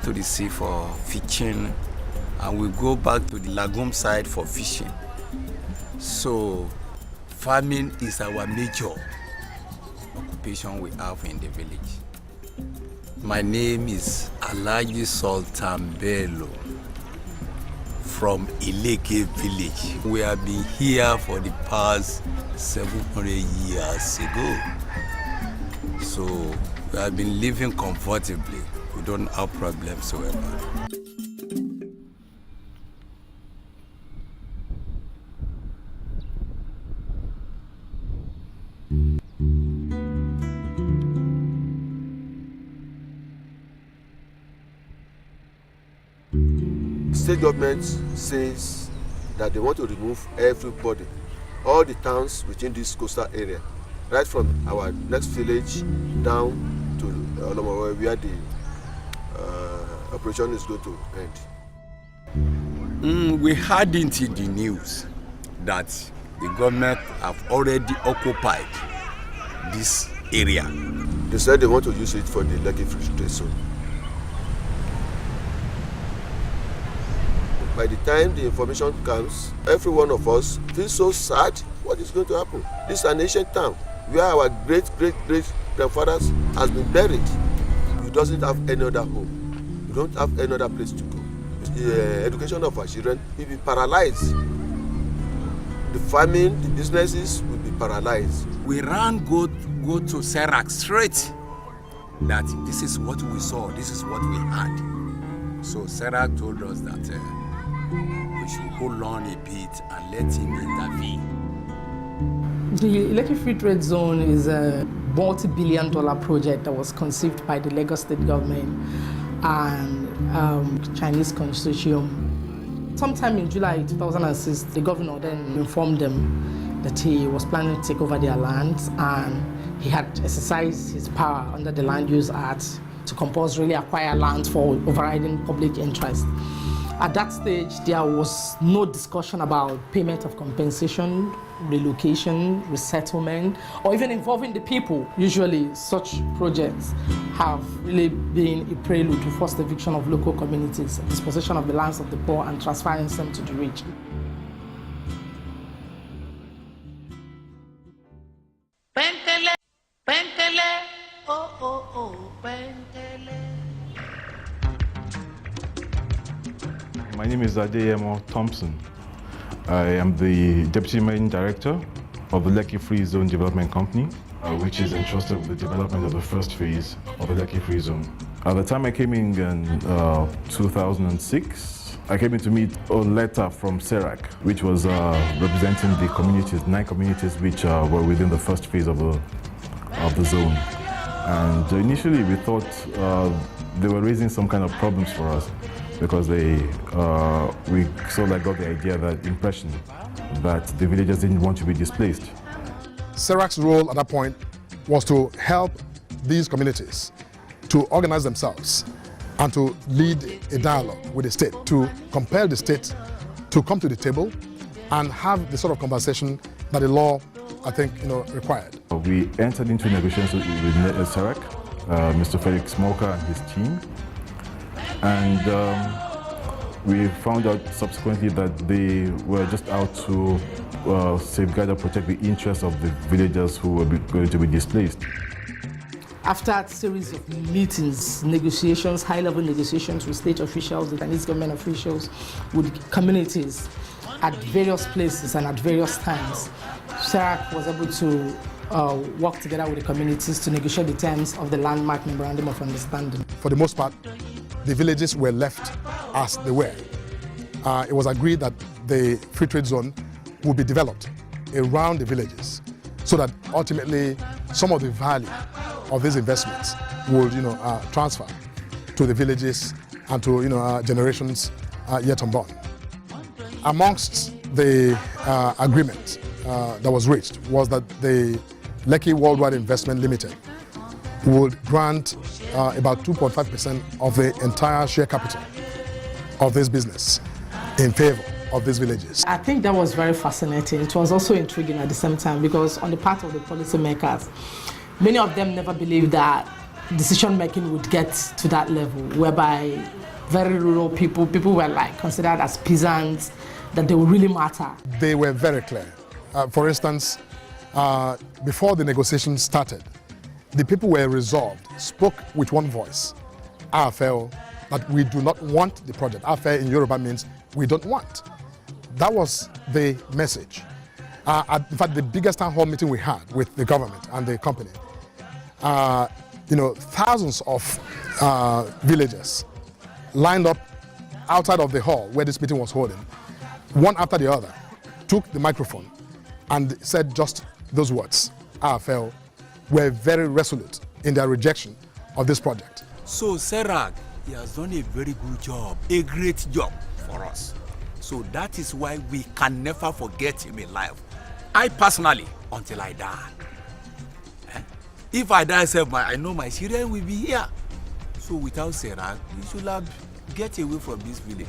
to the sea for fishing, and we go back to the lagoon side for fishing. So farming is our major occupation we have in the village. My name is Alhaji Sultan Bello from Ileke village. We have been here for the past 700 years ago. So we have been living comfortably. We don't have problems whatsoever. State government says that they want to remove everybody, all the towns within this coastal area, right from our next village down to Olomowe, where the operation is going to end. We heard into the news that the government have already occupied this area. They said they want to use it for the Lekki Free Trade Zone. By the time the information comes, every one of us feels so sad. What is going to happen? This is an ancient town where our great-great-great-grandfathers has been buried. You doesn't have any other home. You don't have any other place to go. The education of our children will be paralyzed. The farming, the businesses will be paralyzed. We ran go to SERAC straight. That this is what we saw, this is what we had. So SERAC told us that we should hold on a bit and let him intervene. The Lekki Free Trade Zone is a multi-billion-dollar project that was conceived by the Lagos State government and Chinese consortium. Sometime in July 2006, the governor then informed them that he was planning to take over their lands, and he had exercised his power under the Land Use Act to compulsorily acquire land for overriding public interest. At that stage, there was no discussion about payment of compensation, relocation, resettlement, or even involving the people. Usually, such projects have really been a prelude to forced eviction of local communities, dispossession of the lands of the poor, and transferring them to the rich. Pentele, pentele, oh, oh, oh, pentele. My name is Adeyemo Thompson. I am the Deputy Managing Director of the Lekki Free Zone Development Company, which is entrusted with the development of the first phase of the Lekki Free Zone. At the time I came in 2006, I came in to meet a letter from SERAC, which was representing the communities, 9 communities which were within the first phase of the zone. And initially we thought they were raising some kind of problems for us, because we sort of got the idea, that impression that the villagers didn't want to be displaced. SERAC's role at that point was to help these communities to organize themselves and to lead a dialogue with the state, to compel the state to come to the table and have the sort of conversation that the law, I think, required. We entered into negotiations with SERAC, Mr. Felix Smoker and his team. And we found out subsequently that they were just out to safeguard and protect the interests of the villagers who were going to be displaced. After a series of meetings, negotiations, high-level negotiations with state officials, with Chinese government officials, with communities at various places and at various times, SERAC was able to work together with the communities to negotiate the terms of the landmark memorandum of understanding. For the most part, the villages were left as they were. It was agreed that the free trade zone would be developed around the villages, so that ultimately some of the value of these investments would transfer to the villages and to generations yet unborn. Amongst the agreement that was reached was that the Lekki Worldwide Investment Limited would grant about 2.5% of the entire share capital of this business in favor of these villages. I think that was very fascinating. It was also intriguing at the same time, because on the part of the policymakers, many of them never believed that decision making would get to that level, whereby very rural people were like considered as peasants, that they would really matter. They were very clear. For instance, before the negotiations started, the people were resolved, spoke with one voice. AFL, that we do not want the project. AFL in Yoruba means we don't want. That was the message. In fact, the biggest town hall meeting we had with the government and the company, thousands of villagers lined up outside of the hall where this meeting was holding, one after the other, took the microphone and said just those words. AFL were very resolute in their rejection of this project. So SERAC, he has done a very good job, a great job for us. So that is why we can never forget him in life. I personally, until I die. If I die, I know my children will be here. So without SERAC, we should have get away from this village.